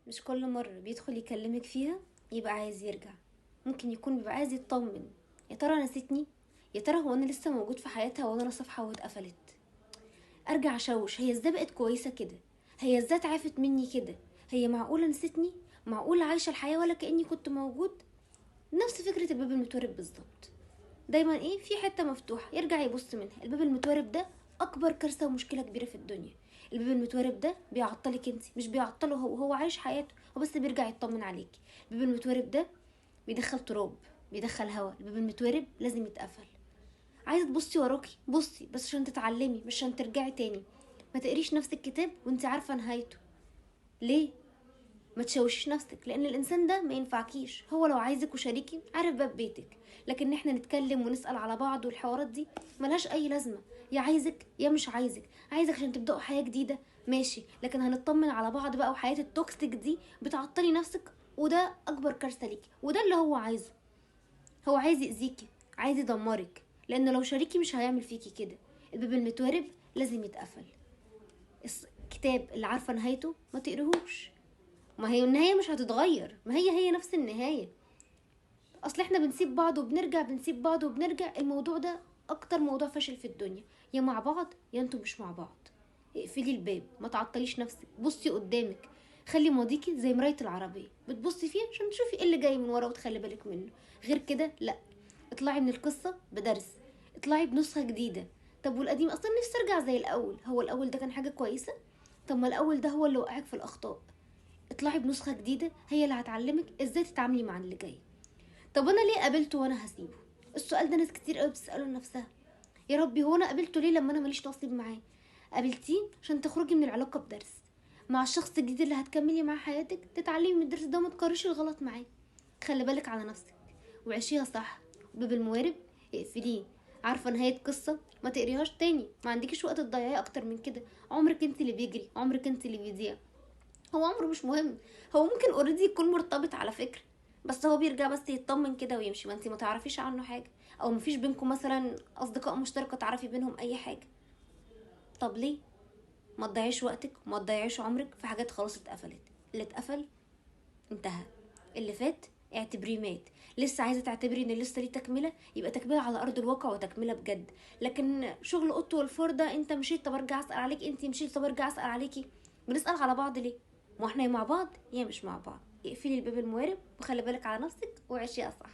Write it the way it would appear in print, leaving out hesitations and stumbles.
مش كل مرة بيدخل يكلمك فيها يبقى عايز يرجع. ممكن يكون بيبقى عايز يطمن. يا ترى نسيتني؟ يا ترى هو انا لسه موجود في حياتها ولا انا صفحة واتقفلت؟ ارجع اشوش، هي ازاي بقت كويسة كده؟ هي ازاي اتعافت مني كده؟ هي معقولة نسيتني؟ معقولة عايشة الحياة ولا كأني كنت موجود؟ نفس فكرة الباب المتورب بالظبط. دايما في حته مفتوحه يرجع يبص منها. الباب المتورب ده اكبر كارثه ومشكله كبيره في الدنيا. الباب المتورب ده بيعطلك انت، مش بيعطله هو عايش حياته، هو بس بيرجع يطمن عليكي. الباب المتورب ده بيدخل تراب، بيدخل هوا. الباب المتورب لازم يتقفل. عايزه تبصي وراكي بصي، بس عشان تتعلمي مش عشان ترجعي تاني. ما تقريش نفس الكتاب وانت عارفه نهايته. ليه؟ ما تشوشيش نفسك، لان الانسان ده ما ينفعكيش. هو لو عايزك وشريكي عارف باب بيتك، لكن احنا نتكلم ونسال على بعض والحوارات دي ملهاش اي لازمه. يا عايزك يا مش عايزك. عايزك عشان تبداوا حياه جديده ماشي، لكن هنطمن على بعض بقى، وحياه التوكسيك دي بتعطلي نفسك، وده اكبر كارثه ليكي، وده اللي هو عايزه. هو عايز يأذيكي، عايز يدمرك، لان لو شريكي مش هيعمل فيكي كده. الباب المتورب لازم يتقفل. الكتاب اللي عارفه نهايته ما تقريهوش. ما هي النهاية مش هتتغير، ما هي نفس النهاية. اصل احنا بنسيب بعض وبنرجع، بنسيب بعض وبنرجع. الموضوع ده اكتر موضوع فاشل في الدنيا. يا مع بعض يا انتوا مش مع بعض. اقفلي الباب، ما تعطليش نفسك، بصي قدامك. خلي ماضيكي زي مراية العربية بتبصي فيها عشان تشوفي ايه اللي جاي من ورا وتخلي بالك منه. غير كده لا. اطلعي من القصة بدرس، اطلعي بنسخة جديدة. طب والقديم اصلا نفسي ارجع زي الاول. هو الاول ده كان حاجة كويسة؟ طب ما الاول ده هو اللي وقعك في الاخطاء. اطلعي بنسخة جديدة هي اللي هتعلمك ازاي تتعاملي مع اللي جاي. طب انا ليه قابلته وانا هسيبه؟ السؤال ده ناس كتير قوي بتسأله لنفسها. يا ربي، هو انا قابلته ليه لما انا ماليش نصيب معاه؟ قابلتيه عشان تخرجي من العلاقة بدرس مع الشخص الجديد اللي هتكملي معاه حياتك، تتعلمي من الدرس ده وما تكرريش الغلط معاه. خلي بالك على نفسك وعيشيها صح. باب الموارب اقفليه. عارفه نهايه قصه ما تقريهاش تاني، ما عندكيش وقت تضيعيه اكتر من كده. عمرك انت اللي بيجري، عمرك انت اللي بيضيع. هو عمره مش مهم. هو ممكن اوريدي يكون مرتبط على فكرة، بس هو بيرجع بس يطمن كده ويمشي. ما انتي ما تعرفيش عنه حاجة، او مفيش بينكم مثلا اصدقاء مشتركة تعرفي بينهم اي حاجة. طب ليه؟ ما تضيعيش وقتك وما تضيعيش عمرك في حاجات خلاص اتقفلت. اللي اتقفل انتهى. اللي فات اعتبريه مات. لسه عايزه تعتبري ان لسه ليه تكمله؟ يبقى تكمله على ارض الواقع وتكمله بجد. لكن شغل اوضه والفار ده، انت مشيت طب ارجع اسال عليك، انت مشيت طب ارجع اسال عليكي. بنسال على بعض ليه؟ ما احنا يا مع بعض يا مش مع بعض. اقفلي الباب الموارب وخلي بالك على نفسك وعيشيها صح.